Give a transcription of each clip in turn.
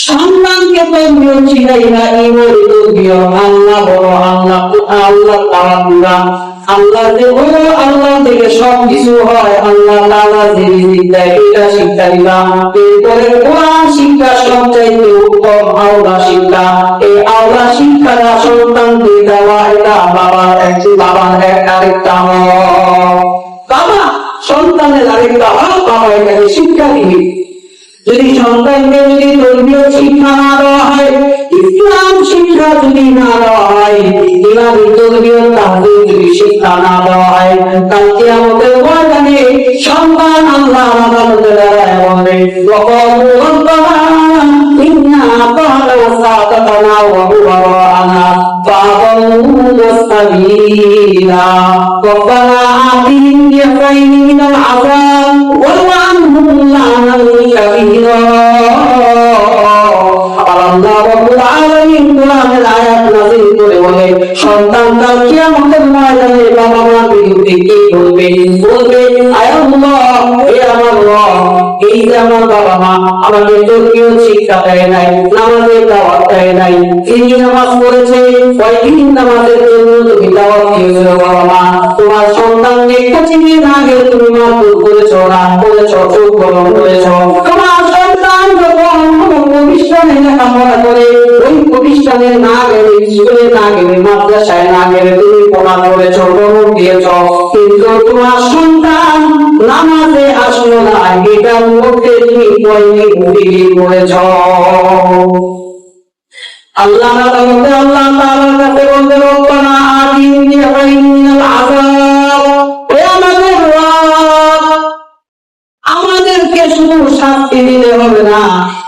সন্তানকে তরবিয়ত শিখাইবা, এই বলে তরবিয়ত। আল্লাহ বড়, আল্লাহ আল্লাহ তাআলা, আল্লাহ যে বড়, আল্লাহ থেকে সবকিছু হয়, আল্লাহ তাআলা যে রিজিক দেয় এটা শিক্ষা দিবা। এরপরে কোরআন শিক্ষা সবচাইতে উত্তম আওলা শিক্ষা। এই আওলা শিক্ষাটা সন্তানকে দেওয়া, এটা বাবার আরেকটা হক। বাবা সন্তানের আরেকটা হক, বাবা এটাকে শিক্ষা দিবে। যদি সন্তানকে যদি ধর্মীয় শিক্ষা না দেওয়া হয়, ইসলাম শিক্ষা যদি না দেওয়া হয়, ইসলামী ধর্মীয় তাহলে যদি শিক্ষা না দেওয়া হয়, কাল কিয়ামতের ময়দানে সন্তান আল্লাহর আদালতে দাঁড়ায় বলবে, ওয়াকালু রব্বানা ইন্না আতা'না সাদাতানা ওয়া কুবারানা ফাআদাল্লুনা সাবিলা রব্বানা আতিহিম বি'ফাইনি মিনাল আযাব ওয়ালআনহুম লা'নান কাবীরা। আল্লাহ রাব্বুল আলামিন কোরআনের আয়াত নাযিল করে বলে, সন্তান কাল কিয়ামতের ময়দানে বাবা মার বিরুদ্ধে কি বলবে? বলবে, আয় আল্লাহ, হে আমার রব, এই যে আমার বাবা মা আমাকে ধর্মীয় শিক্ষা দেয় নাই, নামাজের দাওয়াত দেয় নাই, তিনি নামাজ পড়েছে, কয়দিন নামাজের জন্য তুমি দাওয়াত দিয়েছো বাবা মা, তোমার সন্তানকে কোচিংয়ে না গেলে তুমি মারধর করেছো, রাগ করেছো, চোখ গরম করেছো। তোমার সন্তান যখন প্রতিষ্ঠানে লেখাপড়া করে, ওই প্রতিষ্ঠানে না গেলে, স্কুলে না গেলে, মাদ্রাসায় না গেলে তুমি পড়া করেছো, গরম দিয়েছ, কিন্তু তোমার সন্তান নামাজে আসলো না, এটার মধ্যে তুমি কয়নি ভুলি করেছ। আল্লাহ তাআলার কাছে বলতে, রব্বানা আতিহিম বি'ফাইনি মিনাল আযাব, হে আমাদের রব, আমাদেরকে শুধু শাস্তি দিলে হবে না,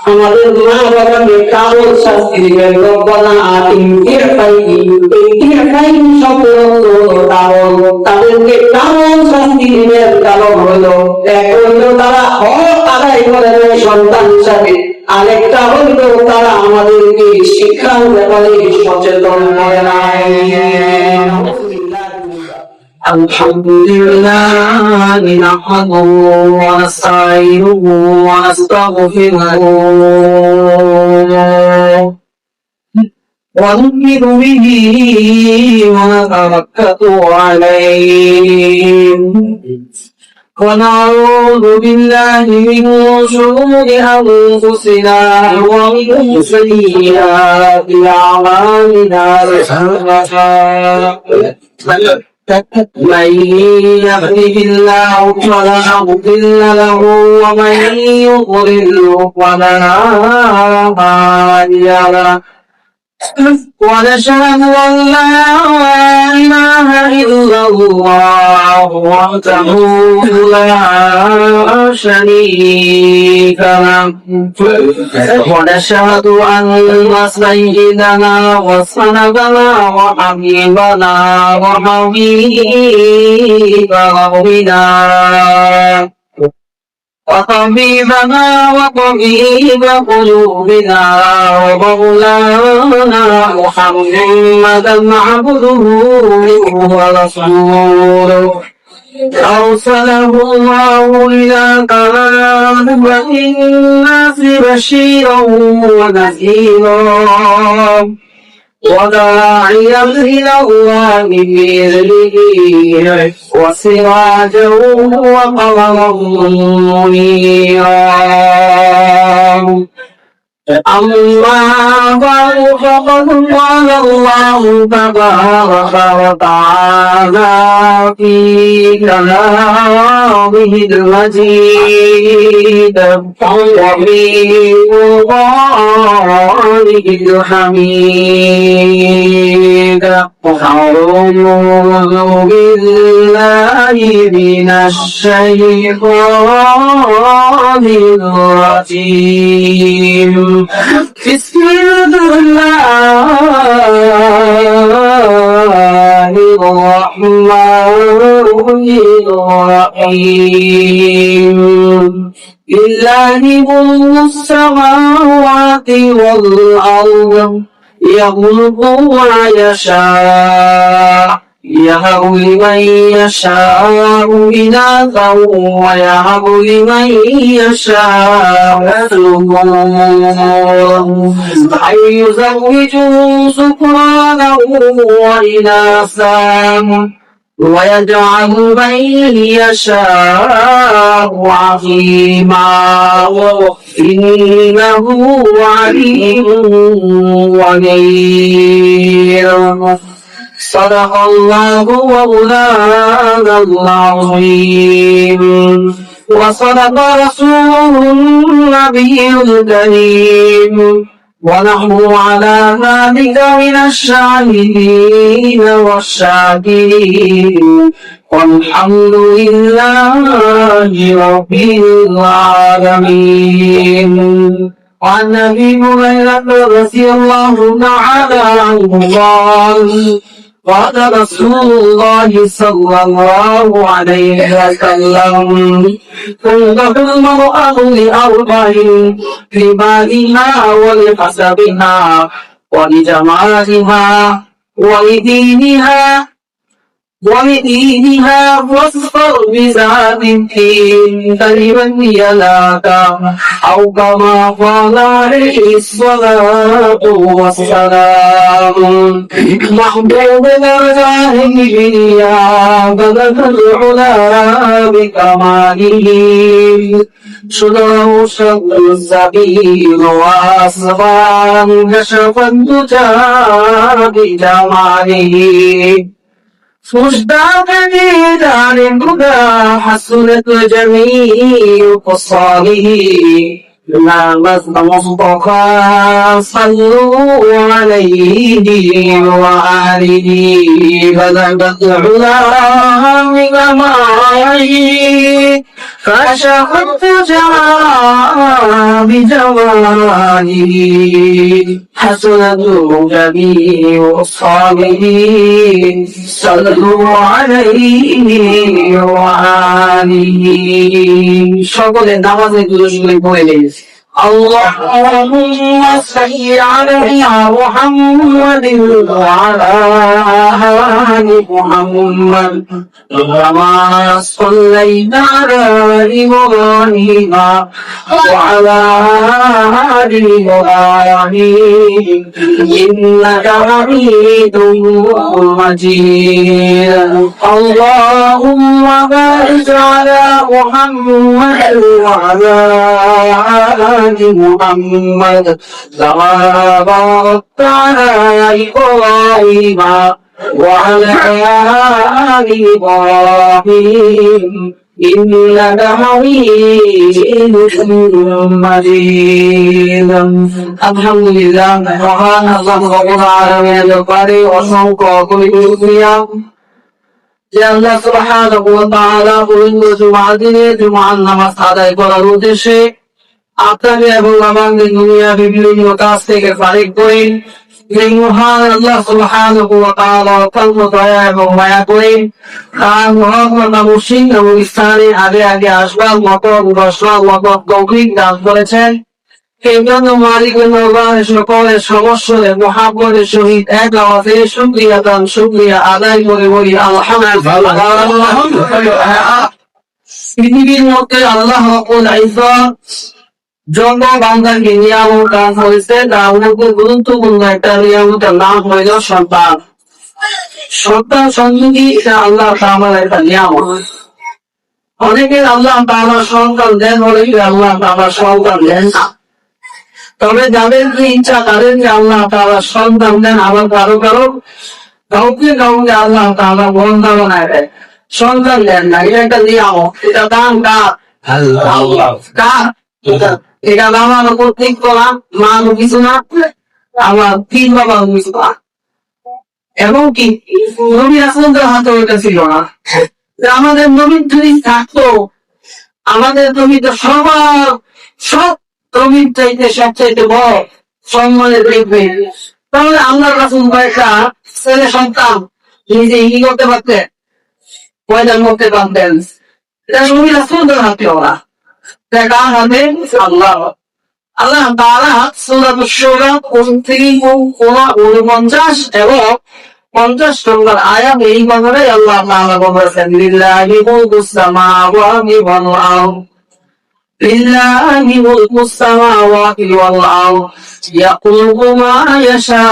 আমাদের মা বাবাকে কারণ শাস্তি দিবেন। রব্বানা আতিহিম বি'ফাইনি, এই বি'ফাইনি শব্দ কারণ, তাদেরকে কারণ শাস্তি দিবেন। কারণ হলো, এক হইলো তারা হক আদায় করে নেয় সন্তান হিসাবে, আরেকটা হইলো তারা আমাদেরকে শিক্ষার ব্যাপারে সচেতন করে নাই। আলহামদুলিল্লাহ নাহমাদুহু ওয়া নাস্তাঈনুহু ওয়া নাস্তাগফিরুহু ওয়া নু'মিনু বিহি ওয়া নাতাওয়াক্কালু আলাইহি ওয়া নাউযু বিল্লাহি মিন শুরুরি আনফুসিনা ওয়া মিন সাইয়্যাতি আ'মালিনা। من يهده الله فلا مضل له ومن يضلل فلا هادي له ونشهد أن لا إله إلا الله وحده لا شريك له ونشهد أن سيدنا وسندنا وحبيبنا وحبيب ربنا وطبيبنا وطبيب قلوبنا ومولانا محمدا عبده ورسوله أرسله الله إلى كافة الناس بشيرا ونذيرا وداعيا إلى الله بإذنه وسراجا وقمرا منيرا. أما بعد فقد قال الله تبارك وتعالى في كلامه المجيد وفي قرآنه الحميد. أعوذ بالله من الشيطان الرجيم. بسم الله الرحمن الرحيم. لله ملك السماوات والأرض يخلق ما يشاء يهب لمن يشاء إناثا ويهب لمن يشاء الذكور أن يزوجهم ذكرانا وإناثا ويجعل من يشاء عقيما إنه عليم قدير صدق الله مولانا العظيم وصدق رسوله النبي الكريم ونحن على ذلك من الشاهدين والشاكرين والحمد لله رب العالمين. وعن ابي هريره رضي الله تعالى عنه قال قال رسول الله صلى الله عليه وسلم تنكح المرأة لأربع لمالها ولحسبها ولجمالها ولدينها واصفر بذات الدين تربا يداك أو كما قال عليه الصلاة والسلام. محبوب الجاهلية بلغ العلا بكماله شده شق السبيل وأصفى كشف الدجى بجماله مشتاق دار الهدى حسنت جميع خصاله لا مصطفى صلوا عليه وآله بلغت العلا بكماله فشهدت بجماله حسنت جميع الصالحين صلوا عليه وآله. সকলে নামাজে দুরূদ পড়ে اللهم صل على محمد وعلى آل محمد كما صليت على إبراهيم وعلى آل إبراهيم إنك حميد مجيد. اللهم بارك على محمد وعلى آل محمد كما باركت على إبراهيم وعلى آل إبراهيم إنك حميد مجيد. الحمد لله মহান আল্লাহ রাব্বুল আলামিনের দরবারে অসংখ্য কোটি শুকরিয়া যে আল্লাহ সুবহানাহু ওয়া তাআলা পবিত্র জুমার দিনে জুমার নামাজ আদায় করার উদ্দেশ্যে আপনাকে এবং আমাদের দুনিয়া বিভিন্ন কাজ থেকে ফারিগ করে এই মহান আল্লাহ সুবহানাহু ওয়া তাআলা অত্যন্ত দয়া এবং মায়া করে তার মহান মুসলিম এবং স্থানে আগে আগে আসবার মতো বসবার মতো তৌফিক দান করেছেন। এই জন্য মালিকের দরবারে সকলের সমস্যার মহাব্বতের সহিত এক আওয়াজে শুকরিয়া আদায় করে বলি আলহামদুলিল্লাহ। পৃথিবীর মধ্যে আল্লাহ রাব্বুল ইজ্জত যত বান্দাকে নিয়ামত দান করেছে তার মধ্যে গুরুত্বপূর্ণ একটা নিয়ামতের নাম হইল সন্তান। সন্তান সন্ততি এটা আল্লাহ তাআলার একটা নিয়ামত। অনেকের আল্লাহ তাআলা সন্তান দেন বলে আল্লাহ তাআলা সন্তান দেন না, তবে যাদের যে ইচ্ছা তাদের যে আল্লাহ তাআলা সন্তান দেন, আবার কাউকে আল্লাহ তাআলা বন্ধা বানায় দেয়, সন্তান দেন না। এটা একটা নিয়ামত, এটা দান কার? আল্লাহ। কার? এটা বাবার উপর ঠিক করা, মার কিছু না, আবার তিন বাবার কিছু না। এবং কি নবী রাসূলদের হাতে ওইটা ছিল না। আমাদের নবী যদি থাকতো, আমাদের নবী তো সব নবীর চাইতে সবচাইতে বড় সম্মানের দেখবে, তাহলে আল্লাহ রাসূল কয়েকটা ছেলে সন্তান নিজে ই করতে পারতেন, পয়দা করতে পারতেন। এটা নবী রাসূলদের হাতে ওরা, কার হাতে? আল্লাহ। আল্লাহ তাআলা সূরা আশ-শুরা 49 এবং 50 নম্বর আয়াত এই কথাটাই আল্লাহ তাআলা বলেছেন, লিল্লাহি মুলকুস সামাওয়াতি ওয়াল আরদ, লিল্লাহি মুলকুস সামাওয়াতি ওয়াল আরদ, ইয়াখলুকু মা ইয়াশা,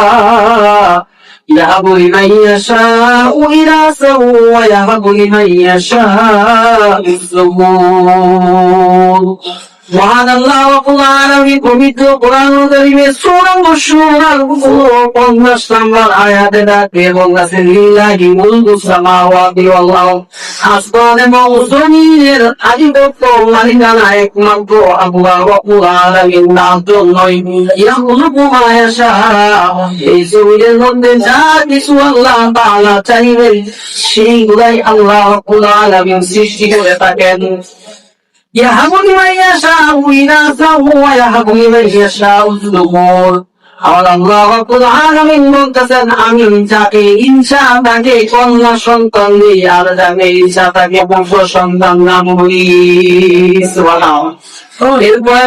ইয়াহাবু লিমান ইয়াশাউ ইনাসান ওয়া ইয়াহাবু লিমান ইয়াশাউ যুকুর। মহান আল্লাহ রাব্বুল আলামিন পবিত্র কোরআন কারীমে সূরা আশ-শূরার 50 নম্বর আয়াতে ডাকে বলেছেন, লিল্লাহি মুলকুস সামাওয়াতি ওয়াল আরদ, আসমান এবং জমিনের আধিপত্য মালিকানা একমাত্র আল্লাহ রাব্বুল আলামিন তার জন্যই। ইয়াখলুকু মা ইয়াশা, এই জমিনের মধ্যে যা কিছু আল্লাহ তাআলা চাইবেন সেইগুলাই আল্লাহ রাব্বুল আলামিন সৃষ্টি করে থাকেন। ইয়াহাবু লিমান ইয়াশাউ ইনাসান ওয়া ইয়াহাবু লিমান ইয়াশাউ যুকুর। আর আল্লাহ রাব্বুল আলামিন বলতেছেন, আমি যাকে ইচ্ছা তাকে কন্যা সন্তান দিই, আর যাকে ইচ্ছা তাকে পুত্র সন্তান দান করি। সুবহানাল্লাহ। এরপরে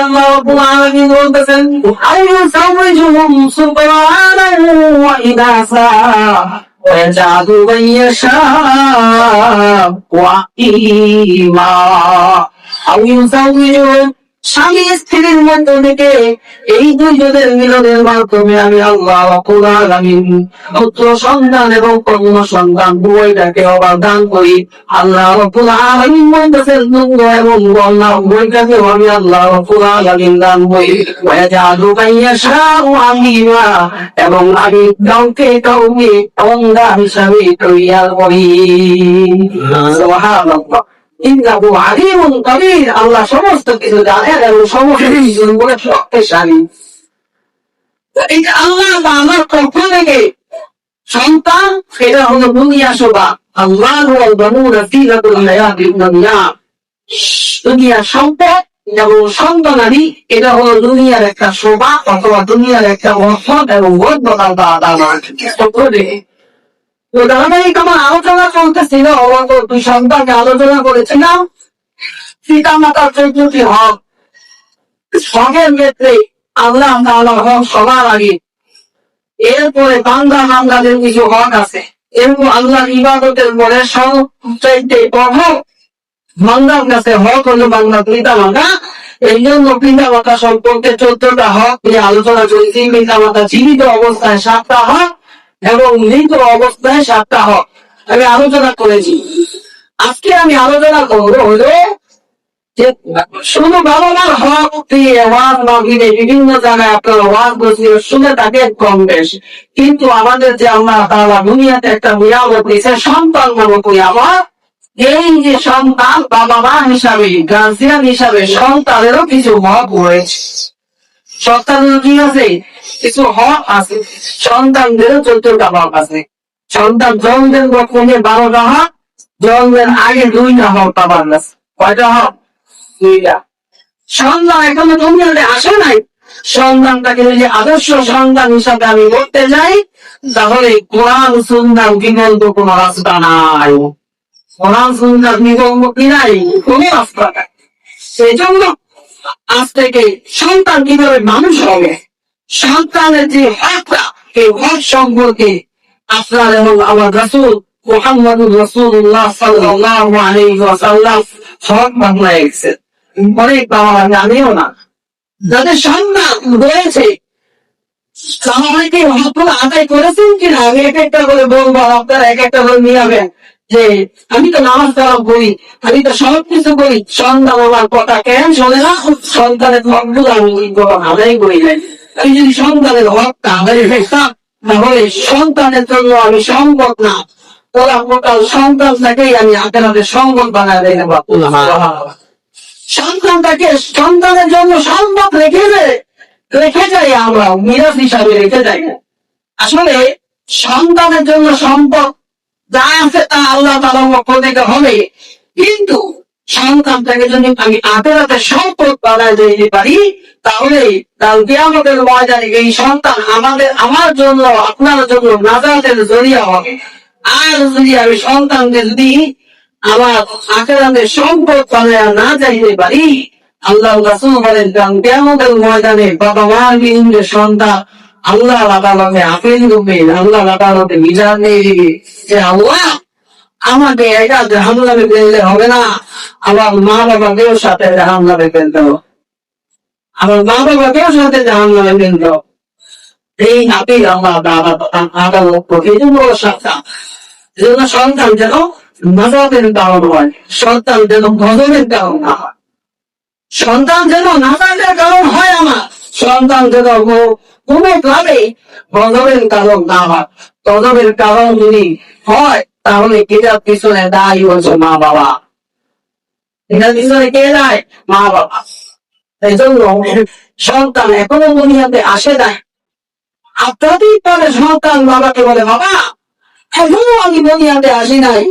আল্লাহ রাব্বুল আলামিন বলতেছেন, আইয়ুসাউজুহুম সুবহানাহু ওয়া ইনাসা ويجعل من يشاء وعيما أو يزوجهم। স্বামী স্ত্রীর মধ্য থেকে এই দুইজনের মিলনের মাধ্যমে আমি আল্লাহ রাব্বুল আলামিন পুত্র সন্তান এবং কন্যা সন্তান উভয়টাকে আবার দান করি। আল্লাহ রাব্বুল আলামিন বলতেছেন, লিঙ্গ এবং কন্যা উভয়টাকে আমি আল্লাহ রাব্বুল আলামিন দান করি। ওয়াজালু মাইয়াশাউ আমিমা, এবং আমি কাউকে কাউকে অঙ্গা হিসাবে তৈয়ার করি। সুবহানাল্লাহ। ইন্নাহু আলিমুন কবির, আল্লাহ সমস্ত কিছু জানেন এবং সমস্ত কিছুর উপরে শক্তিশালী। এই যে আল্লাহ তাআলার পক্ষ থেকে সন্তান, এটা হলো দুনিয়া শোভা। আল্লাহু আল-বানুনা ফিলাতুল হায়াতিদ দুনিয়া, দুনিয়ার সম্পদ এবং সন্তানাদি, এটা হলো দুনিয়ার একটা শোভা অথবা দুনিয়ার একটা বরকত এবং বরকত আল্লাহ। তো ধারাবাহিক আমার আলোচনা চলতেছিল, দুই সন্তানকে আলোচনা করেছিলাম। পিতা মাতার 14টি হক, হকের ক্ষেত্রে আল্লাহ তাআলার হক সবার আগে, এরপরে বান্দাদের কিছু হক আছে, এবং আল্লাহর ইবাদতের পরে সবচাইতে প্রথম বান্দার কাছে হক হলো বান্দার পিতা মাতা। এই জন্য পিতা মাতা সম্পর্কে 14টা হক নিয়ে আলোচনা করেছি। পিতা মাতা জীবিত অবস্থায় 7টা হক এবং মৃত অবস্থায় 7টা হক আমি আলোচনা করেছি। আজকে আমি আলোচনা করবো হলো যে শুধু বাবা মার হক দিয়ে ওয়াজ মাহফিলে বিভিন্ন জায়গায় আপনারা ওয়াজ বসে শুনে থাকেন কম বেশ, কিন্তু আমাদের যে আল্লাহ তাআলা দুনিয়াতে একটা নিয়ামত দিয়েছে সন্তান নামক নিয়ামত, এই যে সন্তান বাবা মা হিসাবে গার্জিয়ান হিসাবে সন্তানেরও কিছু হক রয়েছে। সন্তানের কি আছে? কিছু হক আছে। সন্তানদেরও 14টা হক আছে। সন্তান জন্মের পক্ষে 12টা হক, জন্মের আগে 2টা হক পাবার আছে। কয়টা হক? 2টা। সন্তান এখনো দুনিয়াতে আসে নাই, সন্তানটাকে যদি আদর্শ সন্তান হিসাবে আমি বলতে যাই, তাহলে কোরআন সুন্নাহর বিকল্প কোন রাস্তা নাই। কোরআন সুন্নাহর বিকল্প কি নাই? কোন রাস্তা নাই। সেই জন্য আজ থেকে সন্তান কিভাবে মানুষ হবে, সন্তানের যে হকটা, এই হক সম্পর্কে আপনার এবং আমার রাসূল মুহাম্মদুর রাসূলুল্লাহ সাল্লাল্লাহু আলাইহি ওয়াসাল্লাম হক বাংলায় গেছেন। অনেক বাবা জানেও না, যাদের সন্তান রয়েছে তারা অনেকে হকগুলো আদায় করেছেন কিনা আমি এক একটা করে বলবো, আপনারা এক একটা করে নিয়ে যাবেন। যে আমি তো নামাজ কালাম করি, আমি তো সবকিছু করি, সন্তান আমার কথা কেন শোনে না? সন্তানের হকগুলো আমি আদায় করি নাই। আমি যদি সন্তানের হকটা আদায় করতাম, তাহলে সন্তানের জন্য আমি সম্পদ না, তোরা মোটাল সন্তানটাকেই আমি আখেরাতে সম্পদ বানায় দিতে পারতাম। সন্তানটাকে সন্তানের জন্য সম্পদ রেখে যাই, আমরা মিরাজ হিসাবে রেখে যাই। আসলে সন্তানের জন্য সম্পদ যা আছে তা আল্লাহ তাআলার পক্ষ থেকে হবে, কিন্তু সন্তানটাকে যদি আমি আখেরাতে সম্পদ বানায় দিতে পারি, তাহলে কাল কিয়ামতের ময়দানে এই সন্তান আমার জন্য আপনার জন্য নাজাতের জরিয়া হবে। আর যদি আমি সন্তানকে যদি আমার আখেরাতে সম্পদ বানায় না যাইতে পারি, আল্লাহ রাসূল বলেন কিয়ামতের ময়দানে বাবা মার বিরুদ্ধে সন্তান আল্লাহ আদালতে আপিল করবে, আল্লাহ আদালতে বিচার নিয়ে দিবে যে আল্লাহ আমাকে এটা জাহান্নামে ফেললে হবে না, আমার মা বাবাকেও সাথে জাহান্নামে ফেলতে হবে, আমার মা বাবাকেও সাথে জাহান্নামে ফেলতে হবে। এই আপিল আল্লাহ আদালত করবে। এই জন্য সন্তান, এজন্য সন্তান যেন নাজাতের কারণ হয়, সন্তান যেন গজবের কারণ না হয়, সন্তান যেন নাজাতের কারণ হয়, আমার সন্তান যেন কোনো ভাবে গজবের কারণ না হয়। গজবের কারণ যদি হয় তাহলে এটার পিছনে দায়ী হচ্ছে মা বাবা, এটার পিছনে কে দায়? মা বাবা। এই জন্য সন্তান এখনো দুনিয়াতে আসে নাই, আপনাদের পরে সন্তান বাবাকে বলে বাবা এখনো আমি দুনিয়াতে আসি নাই।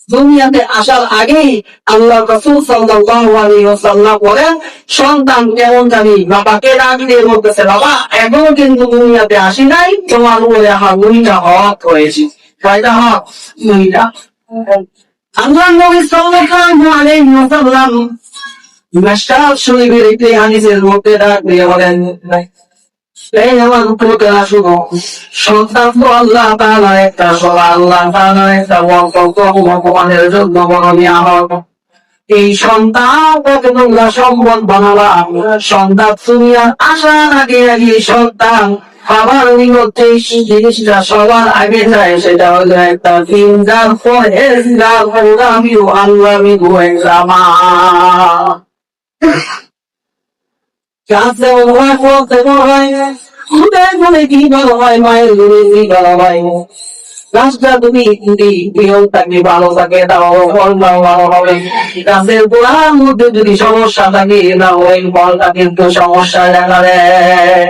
দুনিয়াতে আসার আগেই আল্লাহ রাসূল সাল্লাল্লাহু আলাইহি ওয়াসাল্লাম বলেন সন্তান কেমন জানি বাবাকে ডাক দিয়ে বলতেছে বাবা এখনো কিন্তু দুনিয়াতে আসি নাই, তোমার উপরে আমার 2টা হক হয়েছে। কয়টা হক? 2টা। আল্লাহ নবী সাল্লাল্লাহু আলাইহি ওয়াসাল্লাম মিশকাত শরীফের একটি হাদিসের মধ্যে ডাক দিয়ে বলেন এই আমার উপরটা শুনো, সন্তান তো আল্লাহ তাআলার একটা সওয়াল, আল্লাহ তাআলার একটা বরকত, ভগবানের জন্য বড় নিয়ামত। এই সন্তানকে তোমরা সম্পদ বানাবা, সন্তান তুমি আসার আগে আগে সন্তান বাবার নিকটে জিনিসটা সবার আগে যায়, সেটা হলো একটা ফিঙ্গার ফরেস্টার আমিও আল্লাহ মিগু এক্সামা গাছে হয় ফলতে হয়, খুদের গুণে কি ভালো হয়, মায়ের গুণে কি ভালো হয়। গাছটা তুমি নিয়ম থাকে ভালো থাকে তাও ফলটাও ভালো হবে। গাছের গোড়ার মধ্যে যদি সমস্যা থাকে না ওই ফলটা কিন্তু সমস্যা দেখা দেয়,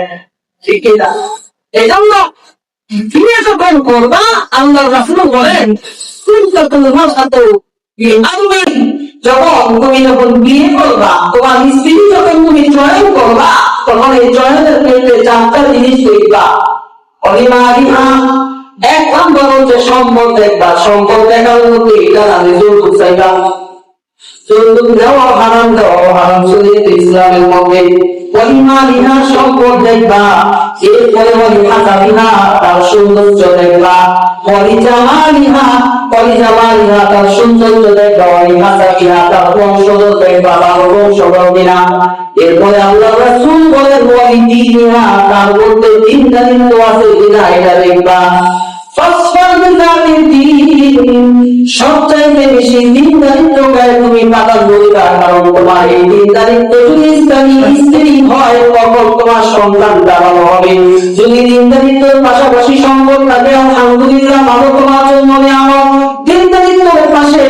ঠিক না? এই জন্য বিয়ে যখন করবা আল্লাহ রাসূল বলেন যখন তুমি যখন বিয়ে করবা, তোমার স্ত্রী যখন তুমি চয়ন করবা, তখন এই চয়নের ক্ষেত্রে 4টা জিনিস দেখবা। অলিমারিহা, 1 নম্বর হচ্ছে সম্পদ দেখবা। সম্পদ দেখার মধ্যে এটা আমি যৌতুক চাইবা, যৌতুক দেওয়া হারাম, দেওয়া হারাম শরীয়তে ইসলামের মধ্যে। অলিমারিহা সম্পদ দেখবা, এরপরে অলিহাসাবিহা তার সৌন্দর্য দেখবা, অলিজামালিহা অলিজামালিহা তার সৌন্দর্য দেখবা, অলিহাসাবিহা তার বংশধর দেখবা, তার বংশধর কিনা। এরপরে আল্লাহ রাসূল বলেন ওয়ালিদিনিহা তার মধ্যে দিনদারিত্ব আছে কিনা এটা দেখবা। সবচাইতে বেশি দিনদারিত্ব তুমি প্রাধান্য দিবা, কারণ তোমার এই দিনদারিত্ব যদি ইসলামী স্ত্রী হয় তখন তোমার সন্তানটা ভালো হবে। যদি দিনদারিত্বের পাশাপাশি সম্পদ থাকে আলহামদুলিল্লাহ ভালো, তোমার জন্য নিয়ামত। দিনদারিত্বের পাশে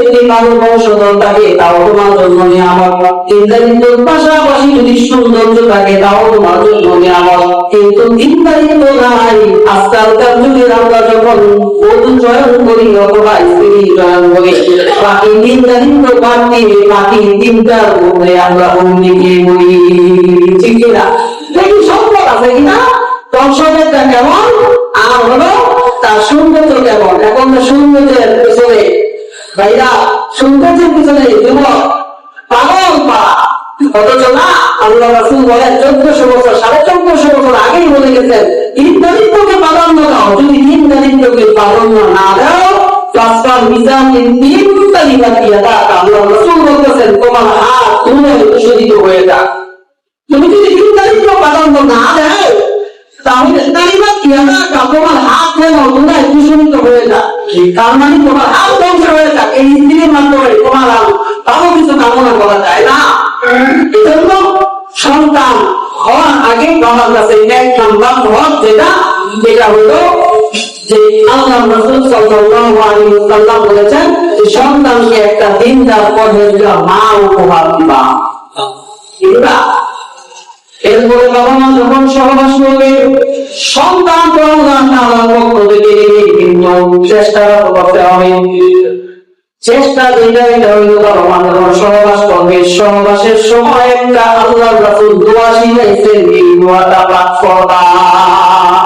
যদি ভালো বংশধর থাকে তাও তোমার জন্য নিয়ামত। দিনদারিত্বের পাশাপাশি যদি সৌন্দর্য থাকে তাও তোমার জন্য নিয়ামত। কিন্তু দিনদারিত্ব নাই, আজকালকার যুগে আমরা যখন বধূ চয়ন করি অথবা স্ত্রী চয়ন করি, বাকি দিনদারিত্ব বাদ দিয়ে বাকি 3টার মধ্যে আমরা অন্যকে বলি, ঠিক না? দেখি সম্পদ আছে কিনা, দর্শকটা কেমন, আর হলো তার সৌন্দর্য কেমন। এখন সৌন্দর্যের পিছনে ভাইরা, সৌন্দর্যের পিছনে যুবক পাগল পা, অথচ না আল্লাহ রাসূল বলেন 1400 বছর 1450 বছর আগেই বলে গেছেন দিনদারিত্বকে প্রাধান্য দাও। যদি দিনদারিত্বকে প্রাধান্য না দাও রাস্তার মিজানের দিনদারিত্ব দিয়ে দাও, আল্লাহ রাসূল বলতেছেন তোমার হাত ধুয়ে দূষিত হয়ে যাক। তুমি যদি দিনদারিত্ব প্রাধান্য না দাও তাহলে তালিবাত দিয়ে দাও, তোমার হাত যেন ধুয়ে দূষিত হয়ে যাক, তার মানে তোমার হাত ধ্বংস হয়ে যাক। এই স্ত্রীর মাধ্যমে তোমার তাও কিছু কামনা করা যায় না। এজন্য সন্তান হওয়ার আগে বাবার কাছে 1 নাম্বার হক যেটা হলো যে আল্লাহ রাসূল সাল্লাল্লাহু আলাইহি ওয়াসাল্লাম বলেছেন যে সন্তানকে একটা দিনদার পরহেজগার মা উপহার দিবা। এরপরে বাবা মা যখন সহবাস করবে সন্তান তো আল্লাহ তাআলার পক্ষ থেকে বিভিন্ন চেষ্টা করতে হবে। চেষ্টা যেটা এটা হইলো বাবা মা যখন সহবাস করবে সহবাসের সময় একটা আল্লাহ রাসূল দোয়া শিখাইছেন, এই দোয়াটা পাঠ করবা।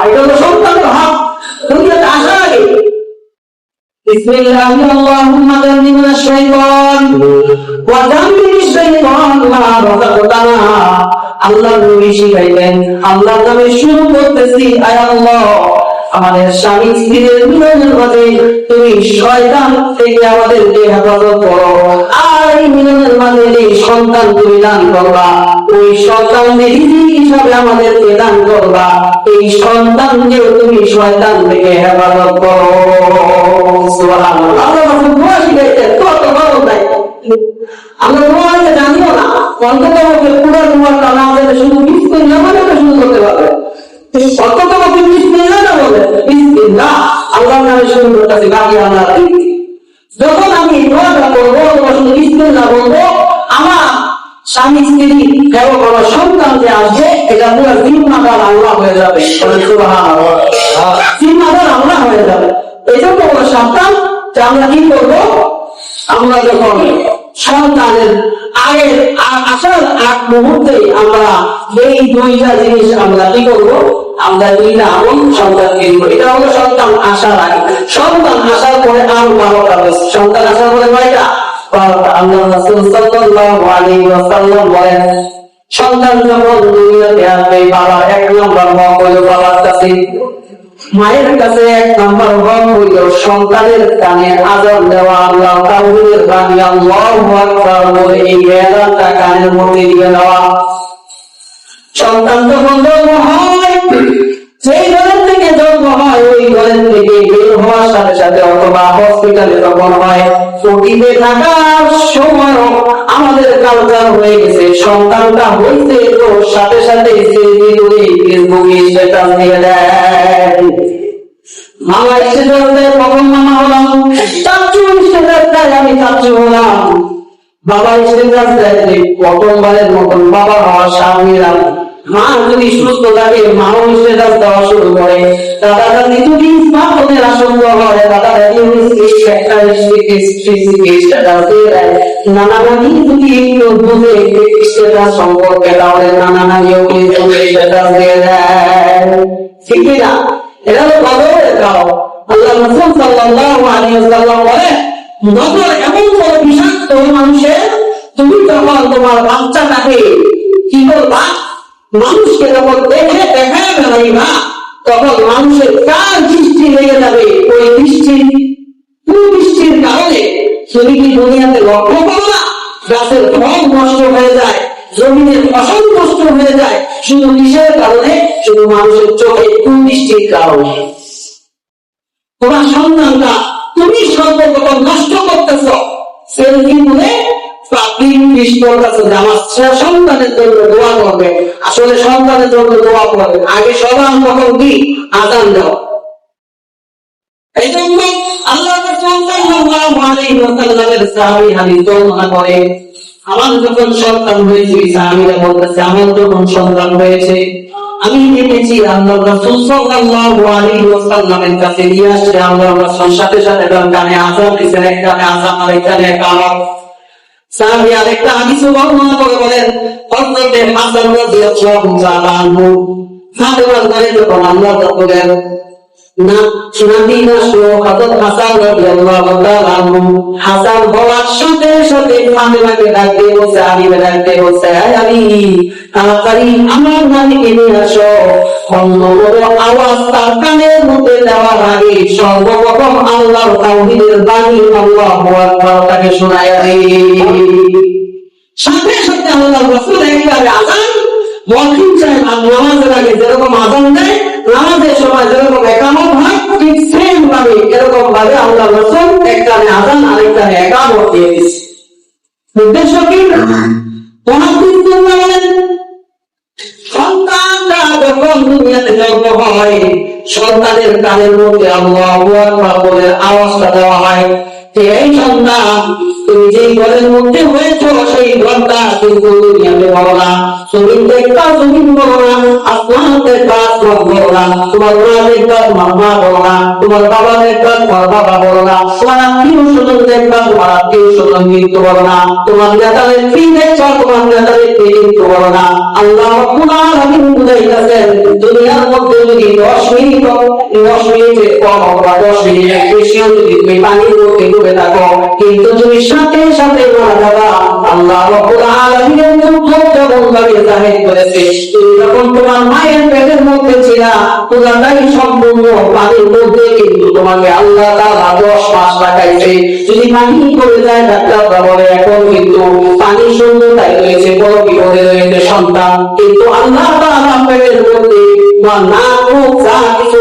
এটা হলো সন্তানের হক দুনিয়াতে আসার আগে। বিসমিল্লাহি আল্লাহুম্মা জান্নিবনাশ শাইতান ওয়া জান্নিবিশ শাইতান মা রাযাকতানা আল্লাহ নবী শিখাইলেন। আল্লাহ নামে শুরু করতেছি, আয় আল্লাহ আমাদের স্বামী স্ত্রীর মিলনের মাঝে তুমি শয়তান থেকে আমাদেরকে হেফাজত করো, আর এই মিলনের মাঝে যে সন্তান তুমি দান করবা, ওই সন্তানদের হিসাবে আমাদেরকে দান করবা, এই সন্তানকেও তুমি শয়তান থেকে হেফাজত করো। সুবহানাল্লাহ। আল্লাহ দোয়া শিখাইছেন, কত বড় দায়িত্ব। আমরা দোয়া জানিও না, অন্তত পুরো দোয়াটা না জানলে শুধু বিসমিল্লাহ মানে শুরু করতে পারবে। অন্তত বিসমিল্লাহ না বলে বিসমিল্লাহ আল্লাহর নামে শুরু করতেছি, বাকি আমরা যখন আমি দোয়াটা করবো তখন শুধু বিসমিল্লাহ বলবো, আমার স্বামী স্ত্রী এবং আমার সন্তান যে আসবে এটা পুরো জিম্মাদার আল্লাহ হয়ে যাবে। সুবহানাল্লাহ। জিম্মাদার আল্লাহ হয়ে যাবে। এই জন্য বড় সাবধান যে আমরা কি করবো, আমরা যখন সন্তানের আগের আসার আগ মুহূর্তে আমরা এই দুইটা জিনিস আমরা কি করবো, আমরা দুইটা আমল সন্তানকে দিব। এটা হলো সন্তান আসার আগে। সন্তান আসার পরে আরো 12টা, সন্তান আসার পরে কয়টা? 12টা। আল্লাহ রাসূল সাল্লাল্লাহু আলাইহি ওয়াসাল্লাম বলেন, সন্তান যখন দুনিয়াতে আসবে, বাবার 1 নম্বর হক হলো বাবার কাছে, মায়ের কাছে 1 নম্বর হক হইল সন্তানের কানে আযান দেওয়া। আল্লাহ তাওহীদের বাণী আল্লাহু আকবার বলে এই আযানটা কানের মধ্যে দিয়ে দেওয়া। সন্তান যখন জন্ম হয়, সেই ঘরের থেকে জন্ম হয়, ওই ঘরের থেকে বের হওয়ার সাথে সাথে অথবা হসপিটালে যখন হয়, ছুটিতে থাকার সময় আমাদের কালচার হয়ে গেছে, সন্তানটা হইতে তো সাথে সাথে ফেসবুকে স্ট্যাটাস দিয়ে দেয়। মামা স্ট্যাটাস দেয়, কখন মামা হলাম, চাচু স্ট্যাটাস দেয় আমি চাচু হলাম, বাবা স্ট্যাটাস দেয় যে প্রথমবারের মতন বাবা হওয়ার সামনেরা। মা যদি সুস্থ থাকে, মাও স্ট্যাটাস দেওয়া শুরু করে। দাদা দাদি যদি স্মার্টফোনের আসক্ত হয়, দাদা দাদি স্ট্যাটাস দিয়ে দেয়। নানা নানি যদি বুঝে স্ট্যাটাস সম্পর্কে, তাহলে নানা নানিও কিন্তু স্ট্যাটাস দিয়ে দেয়। ঠিক না? এটা হলো গজবের কারণ। আল্লাহ রাসূল সাল্লাল্লাহু আলাইহি ওয়াসাল্লাম বলেন, নজর এমন বড় বিষাক্ত মানুষের, তুমি যখন তোমার বাচ্চাটাকে কি করবা, মানুষকে যখন দেখে দেখায় বেড়াইবা, তখন মানুষের কার দৃষ্টি লেগে যাবে, ওই দৃষ্টির কারণে তুমি কি দুনিয়াতে লক্ষ্য করো না, গাছের ফল নষ্ট হয়ে যায়, জমিনের ফসল নষ্ট হয়ে যায়, শুধু কিসের কারণে? শুধু মানুষের চোখে কুদৃষ্টির কারণে। তোমার সন্তানটা তুমি সর্বপ্রথম নষ্ট করতেছ, সেলফি বলে পাবলিক পেশ করতেছ যে আমার সন্তানের জন্য দোয়া করবে। আসলে সন্তানের জন্য দোয়া করবে আগে সবার প্রথম কি? আযান দাও। এই জন্য আল্লাহ রাসূল সাল্লাল্লাহু আলাইহি ওয়াসাল্লামের সাহাবী হাদিস বর্ণনা করে, আমার যখন সন্তান হয়েছে, সাহাবীরা বলতেছে আমার যখন সন্তান হয়েছে আমি দেখেছি আল্লাহ রাসূল সাল্লাল্লাহু আলাইহি ওয়াসাল্লামের কাছে নিয়ে আসছে। আল্লাহ রাসূল সাথে সাথে কানে আযান দিয়েছেন, এক কানে আযান আর এক কানে ইকামত। সাহাবী আরেকটা হাদিস বর্ণনা করে বলেন, হযরত হাসান রাদিয়াল্লাহু তাআলা আনহু ফাতেমার ঘরে যখন আল্লাহ রাসূলের হাসান বলার সাথে সাথে ফাতেমাকে ডাক দিয়ে বলছে, আলীকে ডাক দিয়ে বলছে, আলী তাড়াতাড়ি আমার নানিকে নিয়ে আসো। অন্য কোনো আওয়াজ তার কানের মধ্যে দেওয়ার আগে সর্বপ্রথম আল্লাহর তাওহীদের বাণী আল্লাহু আকবার তাকে শোনায় দেয়। সাথে সাথে আল্লাহ রাসূল একবারে আযান মসজিদ সাহেব নামাজের আগে যেরকম আযান দেয়, নামাজের সময় যেরকম ইকামত হয়, ঠিক সেম ভাবে এরকম ভাবে আল্লাহ রাসূল এক কানে আযান আর এক কানে ইকামত দিয়ে দিয়েছে। উদ্দেশ্য কি? সন্তানরা যখন দুনিয়াতে জন্ম হয়, সন্তানের কানের মধ্যে আল্লাহু আকবার বলে আওয়াজটা দেওয়া হয়, এই সন্তান তুমি যেই ঘরের মধ্যে হয়েছ সেই ঘরটা কিন্তু দুনিয়াতে বলো না, জমিন দেখবা জমিন বলো না, আসমান দেখবা আসমান বলো না, তোমার মা দেখবা তোমার মা বলো না, তোমার বাবা দেখবা তোমার বাবা বলো না, তোমার আত্মীয় স্বজন দেখবা তোমার আত্মীয় স্বজন কিন্তু বলো না, তোমার নেতাদের ফি দেখবা তোমার নেতাদের ফি কিন্তু বলো না। আল্লাহ রাব্বুল আলামিন বুঝাইতেছেন দুনিয়ার মধ্যে যদি 10 মিনিটের কম অথবা 10 মিনিটের বেশিও যদি তুমি পানির মধ্যে ডুবে থাকো, কিন্তু তুমি সাথে সাথে মারা যাবা। আল্লাহ রাব্বুল আলামিনের যুদ্ধ জাহির করেছে, তুমি যখন তোমার মায়ের পেটের মধ্যে ছিলা, পুরাটাই সম্পূর্ণ পানির মধ্যে, কিন্তু তোমাকে আল্লাহ তাআলা 10 মাস রাখাইছে। যদি পানি পড়ে যায়, ডাক্তাররা বলে এখন কিন্তু পানি শূন্যতায় রয়েছে, বড় বিপদে রয়েছে সন্তান, কিন্তু আল্লাহ তাআলা পেটের মধ্যে না মুখ যা কিছু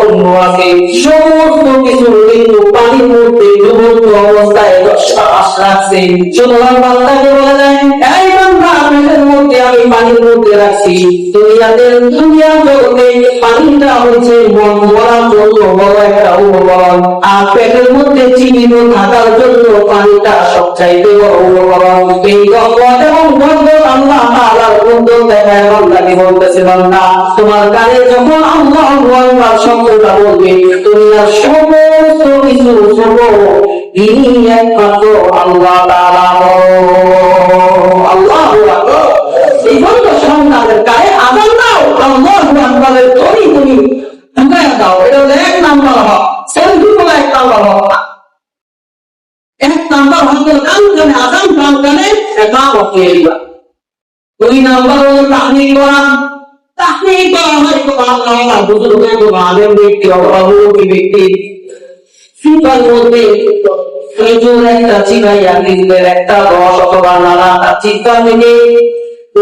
অঙ্গ আছে সমস্ত কিছু কিন্তু পানির মধ্যে ডুবন্ত অবস্থায় 10 মাস রাখছে। সুতরাং বান্দাকে বলা যায়, এই বান্দা, পেটের মধ্যে আমি পানির মধ্যে রাখছি। দুনিয়া জগতে পানিটা হচ্ছে মরার জন্য বড় একটা উপকরণ, আর পেটের মধ্যে জীবিত থাকার জন্য পানিটা সবচাইতে বড় উপকরণ। এই রহমত এবং বরকত আল্লাহ তাআলার কুদরত দেখায় বান্দাকে বলতেছে, বান্দা তোমার কানে যখন আল্লাহু আকবার শব্দটা বলবে, দুনিয়ার সমস্ত কিছু ছোট, তিনি একমাত্র আল্লাহ তাআলা। আল্লাহু আকবার। এই জন্য সন্তানের গায়ে আযান দাও, আল্লাহু আকবারের ধ্বনি তুমি ঢুকায়া দাও। এটা হলো 1 নাম্বার হক। সেলফি বলা 1 নাম্বার হক। 1 নাম্বার হক হলো কানে আযান, কানে একামত দিয়ে দিবা। 2 নাম্বার হলো তাহমিদ করা। তাহমিদ করা হয় তো আল্লাহ বুজুর্গের তো আলেম ব্যক্তি অথবা মুরব্বী ব্যক্তি সিফার মধ্যে খেজুর একটা চিবাইয়া দিলের একটা রস অথবা নানা তার চিন্তা থেকে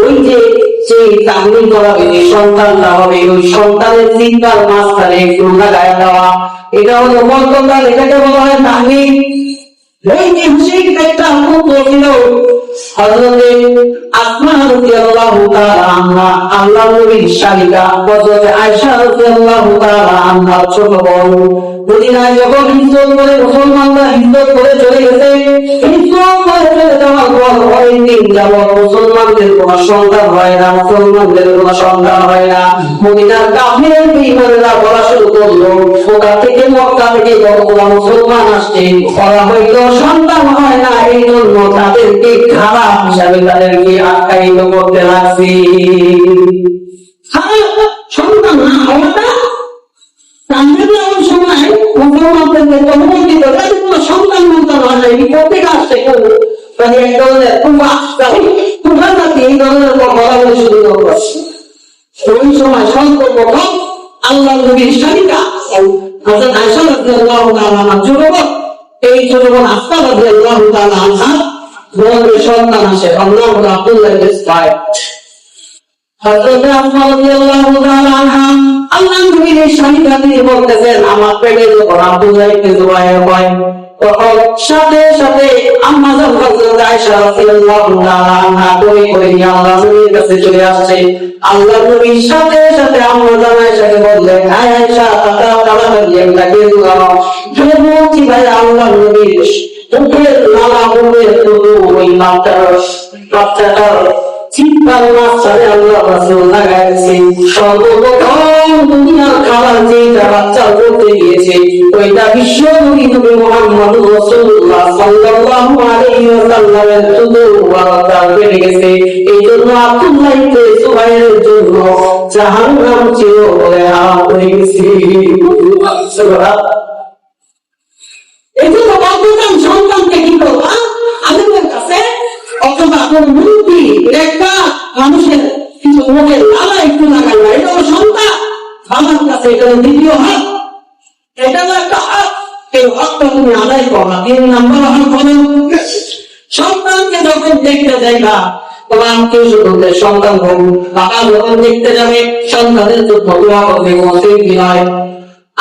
ওই যে সেই তাহমিদ করা যে সন্তানটা হবে, ওই সন্তানের চিন্তার মাঝখানে একটু লাগায় দেওয়া, এটা হলো বরকত। এটাকে বলা হয় তাহমিদ। ঐতিহাসিক একটা মুহূর্ত ছিল, হযরতে আসমা রাদিয়াল্লাহু তাআলা আনহা, আল্লাহর নবীর শালিকা, হযরতে আয়েশা রাদিয়াল্লাহু তাআলা আনহার ছোট বোন। মদিনায় যখন হিজরত করে মুসলমানরা হিজরত করে চলে গেছে, হিজরত করে চলে যাওয়ার পর অনেকদিন যাবত মুসলমানদের কোনো সন্তান হয় না, মুসলমানদের কোনো সন্তান হয় না। মদিনার কাফির বেঈমানরা বলা শুরু করলো, মক্কা থেকে যতগুলো মুসলমান আসছে, ওরা হয়তো সন্তান হয় না, এই জন্য তাদেরকে খারাপ হিসাবে তাদেরকে আখ্যায়িত করতে লাগছে। সন্তান না হওয়াটা সময় মুসলমানদের অনুমোদিত, কোনো সন্তান মন্তান হয় না, এই প্রত্যেকে আসছে মানে এক ধরনের জাতি এই ধরনের বলা বলে শুরু করছে। ওই সময় সর্বপ্রথম আল্লাহ নবীর শালিকা হযরত আয়েশা রাদিয়াল্লাহু তাআলা আনহা যুবক, এই ছোট বোন আসমা রাদিয়াল্লাহু তাআলা আনহা বোনের সন্তান আসে, আল্লাহ আব্দুল্লাহ ইবনে সুবাইর। হযরত আসমা রাদিয়াল্লাহু তাআলা আনহা আল্লাহ নবীর শালিকা, তিনি বলতেছেন, আমার পেটে যখন আব্দুল্লাহ ইবনে সুবাইর হয়, তখন সাথে সাথে আম্মা জান হযরত আয়েশা রাদিয়াল্লাহু তাআলা আনহা দৌড়ে করে নিয়ে আল্লাহ নবীর কাছে চলে আসছে। আল্লাহ নবীর সাথে সাথে আম্মা জান আয়েশাকে বললেন, আয়েশা তাড়াতাড়ি একটা গেল বলছি ভাই, আল্লাহ নবীর মুখের লালা মুখের ওই বাচ্চাটার চিন্তার মাঝখানে আল্লাহ রাসূল লাগাইছে। সর্বপ্রথম দুনিয়ার খাবার যেটা বাচ্চা করতে গিয়েছে, ওইটা বিশ্ব নবী মুহাম্মদ রাসূলুল্লাহ সাল্লাল্লাহু আলাইহি ওয়াসাল্লামের দুধ বেড়ে গেছে। এই জন্য আব্দুল্লাহ ইবনে সুবাইরের জন্য জাহান্নাম ছিল বলে হারাম হয়ে গেছে। এই জন্য বলতেন সন্তানকে কি করবা আমাদের কাছে, অথবা কোন মূর্তি একটা মানুষের কিছু মুখের লালা একটু লাগাইবা, এটা হলো সন্তান বাবার কাছে, এটা হলো দ্বিতীয় হক, এটা হলো একটা হক। এই হকটা তুমি আদায় করবা। 3 নাম্বার হক হলো সন্তানকে যখন দেখতে যাইবা, তোমার কেউ শুধু সন্তান হোক, বাবা যখন দেখতে যাবে সন্তানের জন্য দোয়া করবে, মুসলিম নয়।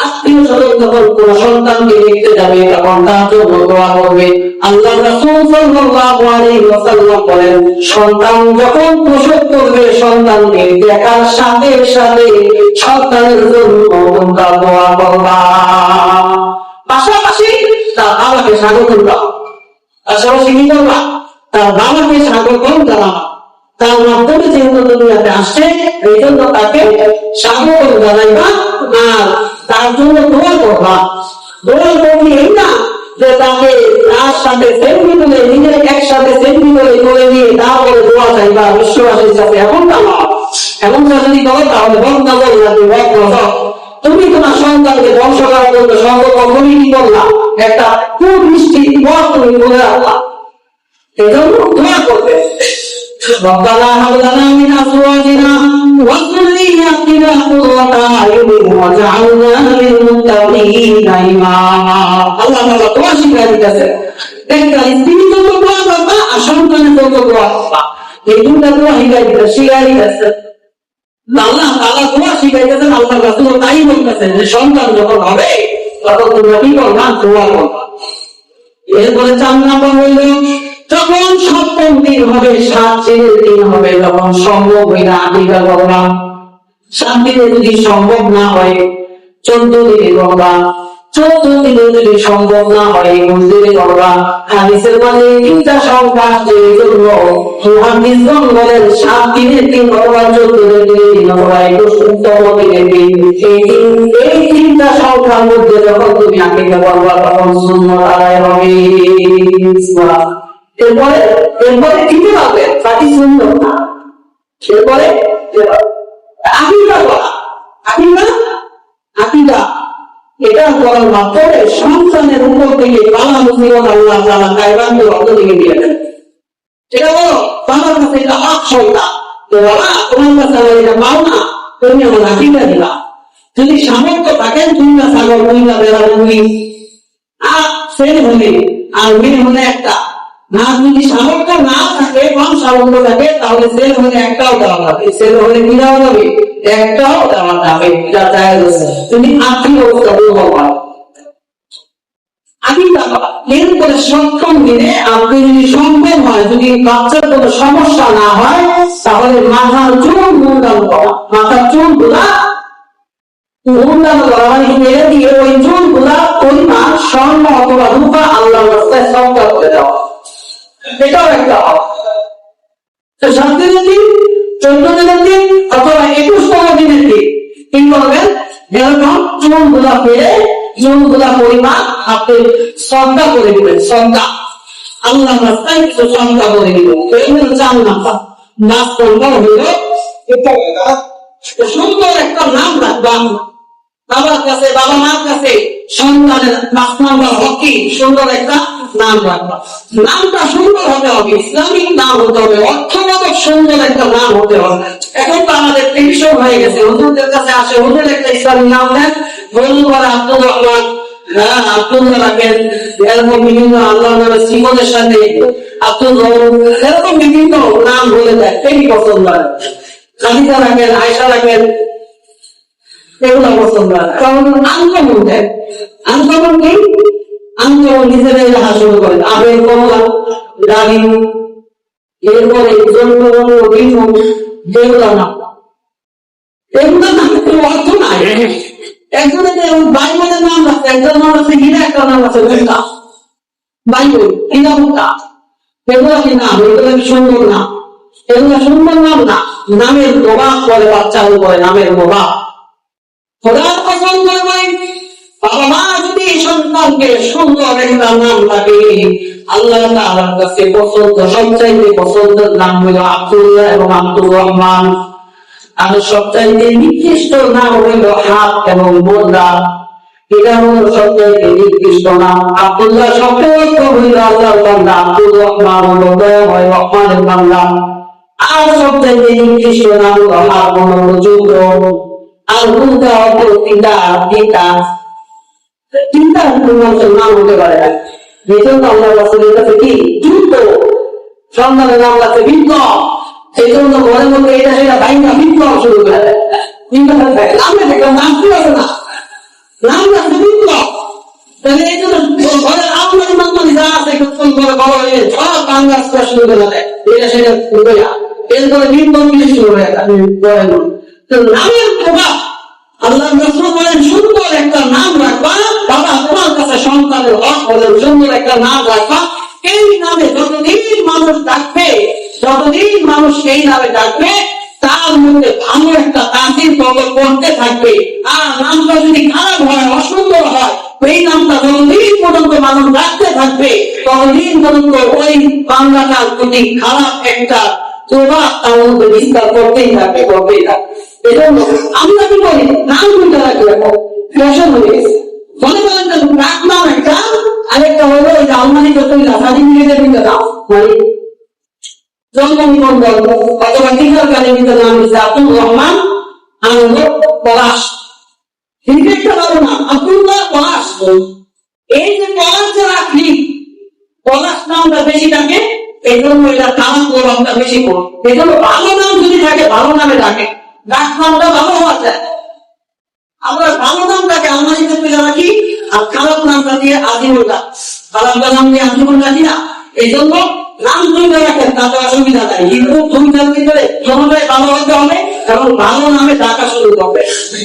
আত্মীয় স্বজন যখন কোন সন্তানকে দেখতে যাবে, তখন তার জন্য দোয়া করবে। আল্লাহ রাসূল সাল্লাল্লাহু আলাইহি ওয়াসাল্লাম বলেন, সন্তান যখন প্রসব করবে, সন্তানকে দেখার সাথে সাথে সন্তানের জন্য তোমরা দোয়া করবা। পাশাপাশি তার বাবাকে স্বাগত দাও, পাশাপাশি কি করবা, তার বাবাকে স্বাগত জানাবা। তার মাধ্যমে যেহেতু দুনিয়াতে আসছে, এই জন্য তাকে স্বাগত জানাইবা আর তার জন্য দোয়া করবা। দোয়া করবি এই না যে তাকে তার সাথে সেলফি তুলে, নিজের একসাথে সেলফি করে নিয়ে তারপরে দোয়া চাইবা বিশ্ববাসীর সাথে, এমনটা না। এমনটা যদি করো তাহলে বন্ধ করলা, তুমি তোমার সন্তানকে ধ্বংস করার জন্য সংকল্প তুমি কি করলা, একটা খুব মিষ্টি পথ তুমি বলে রাখলা। এই জন্য দোয়া করবে, ربنا هب لنا من ازواجنا وذرياتنا قرة اعين واجعلنا للمتقين اماما। আল্লাহ তাআলা দোয়া শিখিয়ে দিয়েছে, একটা স্ত্রী তো দোয়া করবা আর সন্তানের তো দোয়া করবা, এই দুটো দোয়া শিখিয়ে দিয়েছে। আল্লাহ তাআলা দোয়া শিখাইতেছেন, আল্লাহর রাসূল তাই বলতেছেন যে সন্তান যখন হবে তখন তোমরা কি করবা, দোয়া করবা। এরপরে 4 নম্বর হইল যখন সপ্তম দিন হবে, 7 দিন হবে, তখন সম্ভব হইলে আকিকা করবা। 7 দিনে যদি সম্ভব না হয় 14 দিনে করবা, 14 দিনে যদি সম্ভব না হয় 21 দিনে করবা। হাদিসের মানে 3টা সংখ্যা আছে, এজন্য মুহাদ্দিসগণ বলেন 7 দিনে 3 অথবা 14 দিনে 3 অথবা 21তম দিনে 3। এই 3টা সংখ্যার মধ্যে যখন তুমি আকিকা করবা তখন সুন্নাত আদায় হবে। এরপরে দিতে পারবে বাকি সুন্নাত না। এরপরে আকিকা করা, আকিকা এটা করার মাধ্যমে সন্তানের উপর থেকে বালা মুসিবত আল্লাহ তাআলা গায়বানকে অর্থ থেকে দিয়ে দেন। এটা বলো বাবার কাছে এটা হক সন্তান, তো বাবা তোমার কাছে আমার এটা পাও না, তুমি আমার আকিকা দিলা। যদি সামর্থ্য থাকেন 2টা ছাগল 2টা বেড়া 2 আর ছেলে হলে আর মেয়ে হলে একটা, না যদি সামর্থ্য না থাকে, কম সামর্থ্য থাকে, তাহলে ছেলে হলে একটাও দেওয়া যাবে, ছেলে হলে কি দেওয়া যাবে, একটাও দেওয়া যাবে। এটা জায়েজ আছে। তুমি আর্থিক অবস্থা বলবা আকিকা করা। এরপরে 7ম দিনে আপনি যদি সম্ভব হয়, যদি বাচ্চার কোনো সমস্যা না হয়, তাহলে মাথার চুল মুন্ডন করা, মাথার চুল গুলা মুন্ডন করা মানে মেরে দিয়ে ওই চুল গুলা পরিমাণ স্বর্ণ অথবা রূপা আল্লাহর রাস্তায় সদকা করে দেওয়া, এটাও একটা হক। 7 দিনের দিন, 14 দিনের দিন অথবা 21তম দিনের দিন কি করবেন, এরকম চুলগুলা পেয়ে চুলগুলা পরিমাণ আপনি সদকা করে দিবেন। সদকা আল্লাহর রাস্তায় কিছু সদকা করে দিবেন। এগুলো 4 নাম্বার। 5 নম্বর হইল সুন্দর একটা নাম রাখবা বাবার কাছে, বাবা মার কাছে। সন্তানের 5 নম্বর হক কি, সুন্দর একটা নাম রাখবা। নামটা সুন্দর হতে হবে, ইসলামিক নাম হতে হবে, অর্থবোধক সুন্দর একটা নাম হতে হবে। এখন তো আমাদের টেলিভিশন হয়ে গেছে, হুজুরদের কাছে আসে, হুজুর একটা ইসলামিক নাম দেন, বলুন বলে আব্দুল রহমান, আব্দুল্লাহ রাখেন, এরকম বিভিন্ন আল্লাহ নামের জীবনের সাথে আব্দুল রহমান, এরকম বিভিন্ন নাম বলে দেয়, এই পছন্দ হয়। খাদিজা রাখেন, আয়েশা রাখেন, এগুলো পছন্দ হয়। কারণ আনকমন দেয়, আনকমন কি, আনকমন নিজেরাই রাখা শুরু করেন। আবেগ, কমলা, ডালিম, এরপরে জন্মবন্ধ, বিনু, যেগুলো নাম, এগুলো নামে কোনো অর্থ নাই। একজনের বাইবেলের নাম রাখছে, একজনের নাম আছে হীরা, একটা নাম আছে মুক্তা। বাইবেল হীরা মুক্তা, এগুলো কি নাম, এগুলো কি সুন্দর নাম? এগুলো সুন্দর নাম না, নামের প্রভাব করে বাচ্চার উপরে, নামের প্রভাব। খোদার পছন্দ করে বাবা মা যদি সন্তানকে সুন্দর একটা নাম লাগে, আল্লাহ তাআলার কাছে পছন্দ, সবচাইতে পছন্দের নাম হলো আব্দুল্লাহ এবং আব্দুর রহমান। আর সবচাইতে নিকৃষ্ট নাম হইল হাত এবং মোল্লা, এটা হলো সবচাইতে নিকৃষ্ট নাম। আব্দুল্লাহ শব্দের অর্থ হইল আল্লাহর বান্দা, আব্দুর রহমান হলো দয়াময় রহমানের বান্দা। আর সবচাইতে নিকৃষ্ট নাম হলো হাত হলো যুদ্ধ, আর মোল্লা অর্থ পিতা, পিতা চিন্তা মানুষের নাম হতে পারে না। এই জন্য আল্লাহ রাসূলের কাছে কি যুদ্ধ, সন্তানের নাম আছে বিপ্লব। সেই জন্য ঘরের মধ্যে এটা সেটা বাইনা বিপ্লব শুরু করে দেয়। নামে দেখলাম নাম কি আছে না, নাম আছে বিপ্লব। তাহলে এই জন্য ঘরের আপনার মানুষ যা আছে সব বাংলা শুরু করে দেয়, এটা সেটা এরপরে বিপ্লব কিছু শুরু হয়ে যায়। নামের প্রভাব আল্লাহ রাসূল বলেন সুন্দর একটা নাম রাখবা। বাবা তোমার কাছে সন্তানের হক হলেন সুন্দর একটা নাম রাখবা। এই নামে যতদিন মানুষ ডাকবে, যতদিন মানুষ এই নামে ডাকবে, তার মধ্যে ভালো একটা তাসির প্রবল করতে থাকবে। আর নামটা যদি খারাপ হয়, অসুন্দর হয়, এই নামটা যতদিন পর্যন্ত মানুষ ডাকতে থাকবে, ততদিন পর্যন্ত ওই বাংলাটার প্রতি খারাপ একটা তোবা তার মধ্যে বিস্তার করতেই থাকে। এই জন্য আমরা কি করি, নাম দুইটা রাখি, এখন ফ্যাশন হয়ে গেছে। মনে করেন নাক নাম একটা, আরেকটা হলো ওই আলমারি করতে সার্টিফিকেটের ভিতরে নাম, মানে জন্ম নিবন্ধন অথবা টিকার কালের ভিতরে নাম দিচ্ছে আব্দুল রহমান আনন্দ পলাশ। একটা ভালো নাম আব্দুল্লাহ পলাশ। এই যে পলাশ যে রাখলি, পলাশ নামটা বেশি থাকে, এই জন্য এটা কালাম প্রভাবটা বেশি কম। এই জন্য ভালো নাম যদি থাকে, ভালো নামে ডাকে, ডাক নামটা ভালো হওয়া যায়। আমরা ভালো নামটাকে আলমারিতে তুলে রাখি, আর খারাপ নামটা দিয়ে আজীবনটা, খারাপ নাম দিয়ে আজীবনটা দিয়া। এই জন্য নাম দুইটা রাখেন, তাতে অসুবিধা নাই, কিন্তু দুইটার ভিতরে কোনটাই ভালো হতে হবে এবং ভালো নামে ডাকা শুরু করবে।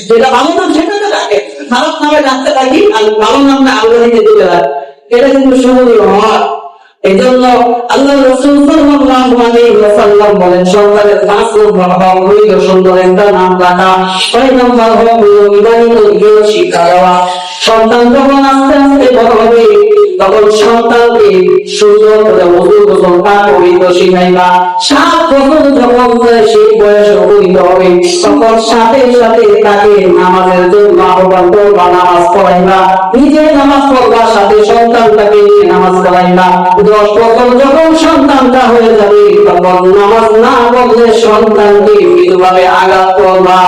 যেটা ভালো নাম সেটাকে ডাকে, খারাপ নামে ডাকতে থাকি আর ভালো নামটা আলমারিতে তুলে রাখে, এটা কিন্তু শুভনীয় হয়। এই জন্য আল্লাহ রাসূল সাল্লাল্লাহু আলাইহি ওয়াসাল্লাম বলেন, সন্তানের 5 নম্বর হক হইল সুন্দর একটা নাম রাখা, 6 নম্বর হক হইল ইমানিত জ্ঞান শিক্ষা দেওয়া। সন্তান যখন আস্তে আস্তে বড় হবে, তখন সন্তানকে সুন্দর করে ওযু গোসল পাক পবিত্র শিখাইবা। 7 বছর যখন সেই বয়স উপনীত হবে, তখন সাথে সাথে তাকে নামাজের জন্য আহ্বান করবা, নামাজ পড়াইবা। নিজে নামাজ পড়বা, সাথে সন্তানটাকে নামাজ পড়াইবা। 10 বছর যখন সন্তানটা হয়ে যাবে, তখন নামাজ না পড়লে সন্তানকে মৃদুভাবে আঘাত করবা।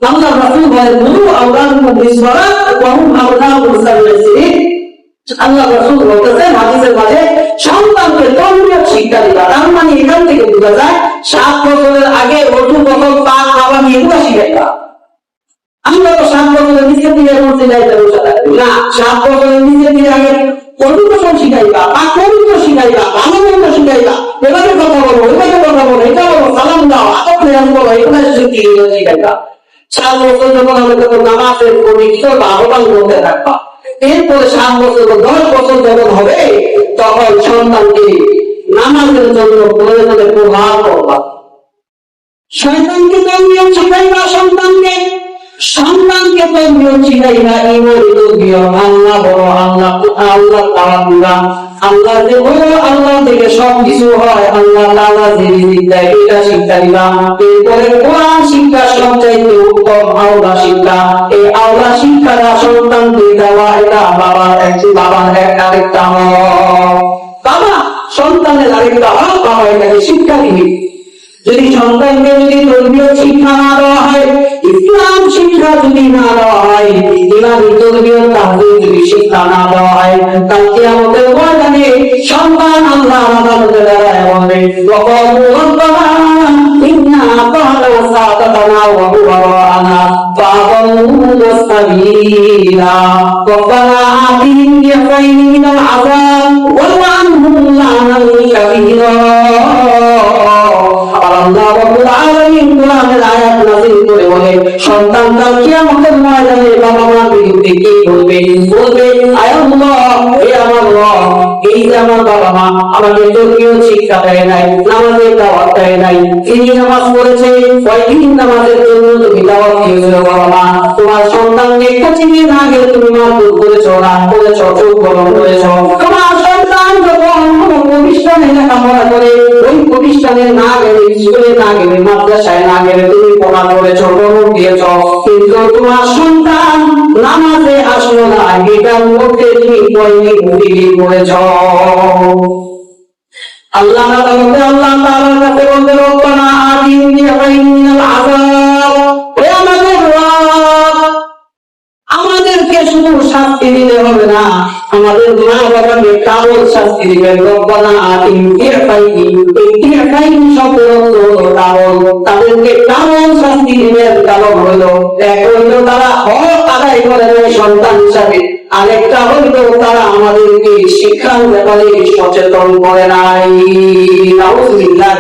আল্লাহ রাসূল বলেন, মুরু আওলাদাকুম বিসসালাত ওয়া হুম আবনাউল সাবিলিন। আল্লাহ রাসূল বলতেছেন হাদিসের মাঝে, সন্তানকে ধর্মীয় শিক্ষা দিবা। তার মানে এখান থেকে বোঝা যায় 7 বছরের আগে ওযু গোসল পাক খাওয়া নিয়ে এগুলো শিখাইবা। আমরা তো 7 বছরের নিচে দিয়ে মসজিদে যাইতে বসে থাকি না। 7 বছরের নিচে দিয়ে আগে ওযু গোসল শিখাইবা, পাক পবিত্র শিখাইবা, ভালো মন্দ শিখাইবা, এভাবে কথা বলো, ওইভাবে কথা বলো, এটা বলো, সালাম দাও, আদব নিয়ম বলো, এগুলো শিখাইবা। 7 বছর যখন হবে, তখন নামাজের পবিত্র আহ্বান করতে থাকবা। এরপরে 7 বছর 10 বছর যখন হবে, তখন সন্তানকে নামাজের জন্য প্রয়োজনে প্রভাব করবা। শয়তানকে ধর্মীয় শিখাইবা, সন্তানকে ধর্মীয় শিখাইবা। ইমান দিও, আল্লাহ বড়, আল্লাহ তাআলা, আল্লাহ যে বড়, আল্লাহ থেকে সবকিছু হয়, আল্লাহ তাআলা যে রিজিক দেয় এটা শিক্ষা দিবা। এরপরে কোরআন শিক্ষা সবচাইতে উত্তম আওলা শিক্ষা। এই আওলা শিক্ষাটা সন্তানকে দেওয়া, এটা বাবার আরেকটা হক। বাবা সন্তানের আরেকটা হক, বাবা এটাকে শিক্ষা দিবে। যদি সন্তানকে যদি ধর্মীয় শিক্ষা না দেওয়া হয়, ইসলাম শিক্ষা যদি না দেওয়া হয়, ইসলামী ধর্মীয় তাহজিব যদি শিক্ষা না দেওয়া হয়, কাল কিয়ামতের ময়দানে সন্তান আল্লাহর আদালতে দাঁড়ায় বলবে, ওয়াকালু রাব্বানা ইন্না আতা'না সাদাতানা ওয়া কুবারানা ফাআদাল্লু সাবিলা রব্বানা আতিহিম বিআফাইনি মিনাল আযাব ওয়া লা'নহুম লা'নান কাবীরা। আল্লাহ রাব্বুল আলামিন কোরআনের আয়াত নাযিল করে বলে, সন্তান কাল কিয়ামতের ময়দানে বাবা মার বিরুদ্ধে কি বলবে? আয় আল্লাহ, হে আমার রব, এই যে আমার বাবা মা আমাকে ধর্মীয় শিক্ষা দেয় নাই, নামাজের দাওয়াত দেয় নাই, তিনি নামাজ পড়েছে, কয়দিন নামাজের জন্য তুমি দাওয়াত দিয়েছো বাবা মা, তোমার সন্তানকে কোচিংয়ে না গেলে তুমি মারধর করেছো, রাগ করেছো, চোখ গরম করেছো, তোমার সন্তান যখন কোনো প্রতিষ্ঠানে লেখাপড়া করে, ওই প্রতিষ্ঠানে না গেলে, স্কুলে না গেলে, মাদ্রাসায় না গেলে তুমি পড়া করেছো, গরম দিয়েছো, কিন্তু তোমার সন্তান নামাজে আসলো না, এটার মধ্যে তুমি কয়দিন বিক্রি করেছো। আল্লাহ তাআলার কাছে বলতে, রব্বানা আতিহিম বিআফাইনি মিনাল আযাব, হে আমাদের রব, আমাদেরকে শুধু শাস্তি দিলে হবে না, আমাদের মা বাবাকে কেমন শাস্তি দিবেন। রব্বানা আতিহিম বিআফাইনি, এই বিআফাইনি শব্দের অর্থ হলো কারণ, তাদেরকে কেমন শাস্তি দিবেন। কারণ হলো, এক হইল তারা হক আদায় করে নাই সন্তান হিসাবে, আরেকটা হইল তারা আমাদেরকে শিক্ষার ব্যাপারে সচেতন করে নাই। নাউযুবিল্লাহ।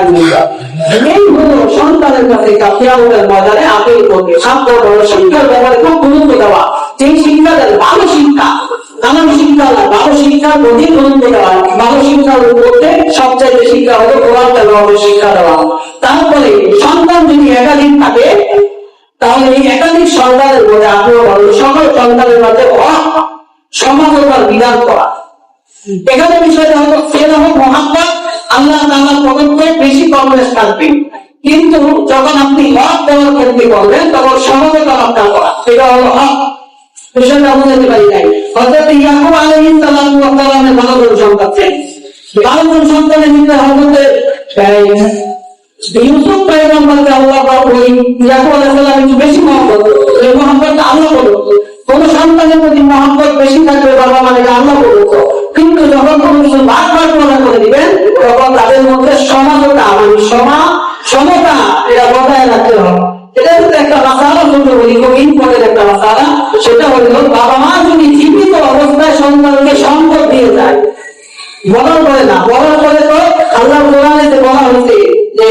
এই হলো সন্তানের কাছে কিয়ামতের ময়দানে আপিল করবে, সাক্ষ্য দেওয়া, শিক্ষার ব্যাপারে খুব গুরুত্ব দেওয়া। যে শিক্ষা দেন ভালো শিক্ষা, নানান শিক্ষা না, ভালো শিক্ষার প্রতি গুরুত্ব দেওয়া। ভালো শিক্ষার মধ্যে সবচাইতে শিক্ষা হলো কোরআন তেলাওয়াতের শিক্ষা দেওয়া। তারপরে সন্তান যদি একাধিক থাকে, তাহলে এই একাধিক সন্তানের মধ্যে আপনি সকল সন্তানের মধ্যে সমানতার বিধান করা। এখানে বিষয়টা হলো স্নেহ, মহাব্বত আল্লাহ তাআলা পদক্ষেপ বেশি কমপ্লেক্স থাকবে, কিন্তু যখন আপনি হক দেওয়ার ক্ষেত্রে করবেন তখন সমবেত হকটা করা, সেটা হলো হক। বিষয়টা বুঝতে পারি নাই। হযরত ইয়াকুব আলাইহিস সালামের 12 জন সন্তান ছিলেন। 12 জন সন্তানের মধ্যে হযরত ইউসুফ পয়গম্বরকে আল্লাহ ওই ইয়াকুব আলাইহিস সালাম একটু বেশি মহব্বত করত। এই মহব্বতটা আল্লাহ করত। কোন সন্তানের প্রতি মহব্বত বেশি থাকবে বাবা মানে আল্লাহ করত, কিন্তু যখন কোন কিছু ভাগ করে দিবেন তখন তাদের মধ্যে সমতা মানে সমতা এটা বজায় রাখতে হবে। এটা কিন্তু একটা মাসালা, ছোট বলি খুব ইম্পর্টেন্ট একটা মাসালা। সেটা হলো বাবা মা যদি জীবিত অবস্থায় সন্তানকে সম্পদ দিয়ে যায়, বলার পরে না, বলার পরে তো আল্লাহ কোরআনে বলা হয়েছে যে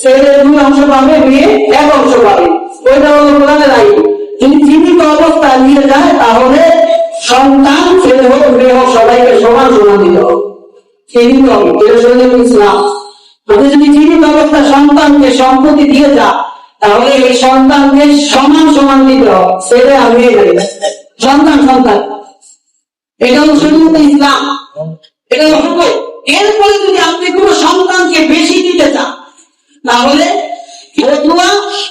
ছেলে 2 অংশ পাবে, মেয়ে 1 অংশ পাবে, ওইটা হলো কোরআনের আইন। যদি জীবিত অবস্থায় নিয়ে যায় তাহলে সন্তান ছেলে হোক মেয়ে হোক সবাইকে সমান দিতে হবে। জীবিত হবে, এটা শরীরে ইসলাম। আপনি যদি জীবিত অবস্থায় সন্তানকে সম্পত্তি দিয়ে যান তাহলে এই সন্তানকে সমান দিতে হবে, ছেলে আর মেয়ে সন্তান। এটা হলো শরীয়তে ইসলাম, এটা হলো। এরপরে যদি আপনি কোনো সন্তানকে বেশি দিতে চান তাহলে ফতোয়া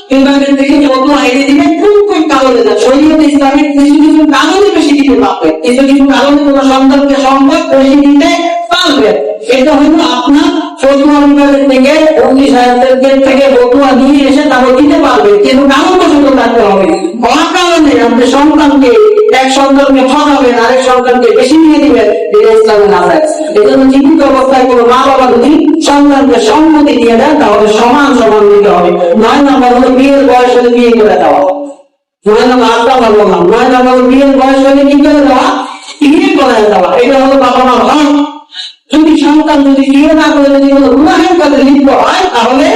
বিভাগের থেকে ফতোয়া এনে দিবেন কোন কারণে না। শরীয়তে ইসলামের কিছু কারণে বেশি দিতে পারবেন, কিছু কারণে কোনো সন্তানকে সম্পদ বেশি দিতে পারবেন। এটা হলো আপনার ফতোয়া বিভাগের থেকে 19 সাহেবদের থেকে ফতোয়া নিয়ে এসে তারপর দিতে পারবেন, কিন্তু কারণ পছন্দ থাকতে হবে। অকারণে আপনি সন্তানকে এক সন্তানকে ঠকাবেন, আরেক সন্তানকে বেশি দিয়ে দিবেন, এটা ইসলামে না যায়। এজন্য জীবিত অবস্থায় কোনো মা বাবা যদি সন্তানকে সম্মতি দিয়ে দেন তাহলে সমান দিতে হবে। 9 নম্বর হলো বিয়ের বয়স হলে বিয়ে করে দেওয়া। 9 নম্বর 8টা বললাম, 9 নম্বর বিয়ের বয়স হলে কি করে দেওয়া, বিয়ে করে দেওয়া। এটা হলো বাবা মার হক। যদি সন্তান যদি বিয়ে না করে যদি কোনো গুনাহের কাজে লিপ্ত হয় তাহলে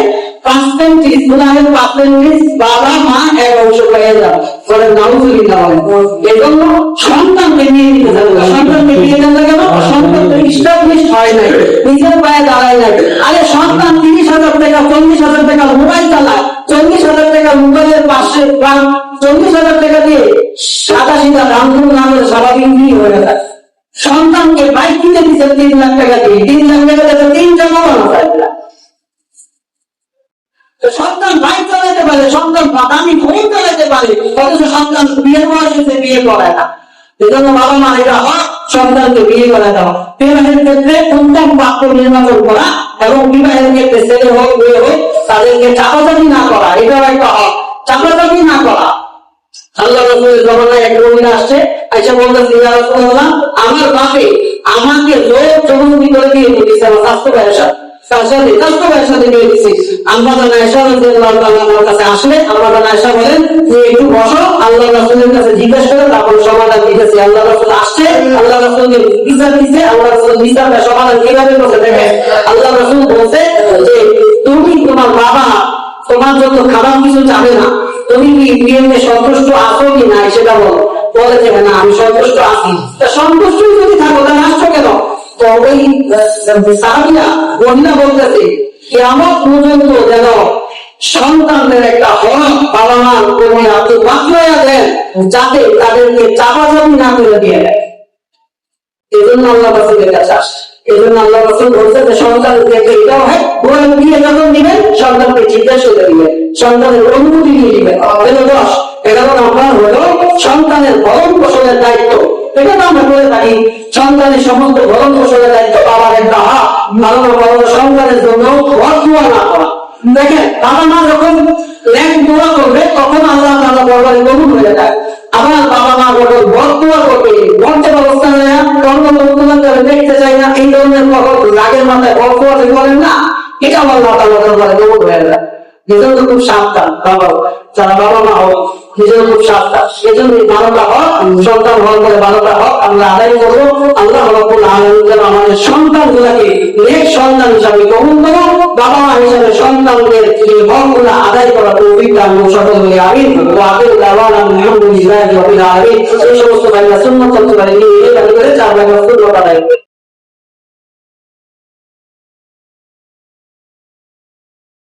5% গুনাহের 5% বাবা মা 1 অংশ পেয়ে যাবে। পরে নাউজুবিল্লাহ। এজন্য সন্তানকে নিয়ে দিতে হবে। সন্তানকে নিয়ে দেন না কেন? সন্তান তো ইসলামিক হয় নাই, নিজের পায়ে দাঁড়ায় নাই। আরে সন্তান 30,000 টাকা 40,000 টাকা মোবাইল চালায়, 40,000 টাকা মোবাইলের পাশে 40,000 টাকা দিয়ে সাদা সিধা দাম নামের স্বাভাবিক নিয়ে হয়ে যায়। সন্তানকে বাইক কিনে দিচ্ছে 3 লাখ টাকা দিয়ে, 3 লাখ টাকা দিয়ে 3টা কমানো যায়। সন্তান বাইক চালাতে পারে, সন্তান দামি ফোন চালাতে পারে, অথচ সন্তান বিয়ের বয়সে বিয়ে করায় না। এজন্য বাবা মা এটা হক সন্তানকে বিয়ে করে দেওয়া। বিবাহের ক্ষেত্রে উত্তম পাত্র নির্বাচন করা এবং বিবাহের ক্ষেত্রে ছেলে হোক মেয়ে হোক তাদেরকে চাপাচাপি না করা, এটাও একটা হক। চাপাচাপি না করা। আল্লাহ রাসূলের জমানায় এক মহিলা আসছে, আয়েশা বলতেছে ইয়া রাসূলুল্লাহ, আমার বাপে আমাকে জোর জবরদস্তি করে দিয়ে দিয়েছে আমার স্বাস্থ্য ব্যবসা আসলে আল্লাহ আয়েশা বলেন যে একটু বসো, আল্লাহ রাসূলের কাছে জিজ্ঞেস করে তারপর সমাধান দিতেছি। আল্লাহ রাসূল আসছে, আল্লাহ রাসূলকে বিচার দিচ্ছে, আল্লাহ রাসূল বিচারটা সমাধান কিভাবে করছে দেখে। আল্লাহ রাসূল বলছে যে তুমি তোমার বাবা তোমার জন্য খারাপ কিছু চাবে না, তুমি কি বিয়েতে সন্তুষ্ট আছো কি না সেটা বলো। বলে যে না আমি সন্তুষ্ট আছি। সন্তুষ্ট যদি থাকো তাহলে আসছো কেন? তো ওই সাহাবীরা মহিলা বলতেছে কিয়ামত পর্যন্ত যেন সন্তানদের একটা হক বাবা মার উপরে আপনি বাঁচিয়ে দেন, যাতে তাদেরকে চাপাচাপি না করে দিয়ে দেয়। এই জন্য আল্লাহ রাসূলের কাছে আসে। এই জন্য আল্লাহ রাসূল বলছে যে সন্তানকে এটাও হয় বলে দিয়ে যখন দিবেন সন্তানকে জিজ্ঞাসা করে দিবেন, সন্তানের অনুমতি দিয়ে দিবেন। 11 নম্বর হলো সন্তানের ভরণ পোষণের দায়িত্ব। এটা তো আমরা করে থাকি, সন্তানের সমস্ত ভরণ পোষণের দায়িত্ব বাবার একটা হক। সন্তানের জন্য দোয়া না করা। দেখেন বাবা মা যখন ন্যাক দোয়া করবে তখন আল্লাহ তাআলা দরবারে কবুল হয়ে যায়। আবার বাবা মা যখন বদদোয়া করবে, মঞ্চের অবস্থা দেখতে চাই না, এই ধরনের রাগের মাথায় বদদোয়া করেন না, এটা আল্লাহ তাআলা দরবারে কবুল হয়ে যায়। এজন্য খুব সাবধান বাবা, যারা বাবা মা হোক নিজের খুব সাবধান। এজন্য 12টা হক সন্তান হওয়ার পরে 12টা হক আমরা আদায় করবো। আল্লাহ রাব্বুল আলামিন যেন আমাদের সন্তানগুলোকে নেক সন্তান হিসাবে কবুল করো, বাবা মা হিসাবে সন্তানদের এই হকগুলো আদায় করার তৌফিক দান করুন সকল বলি আমিন। ওয়া আখিরু দাওয়ানা আলহামদুলিল্লাহি রাব্বিল আলামিন। এই সমস্ত ভাইরা সুন্নাত চলতে পারে নিয়ে করে 4 ভাগ সুন্নাত আদায়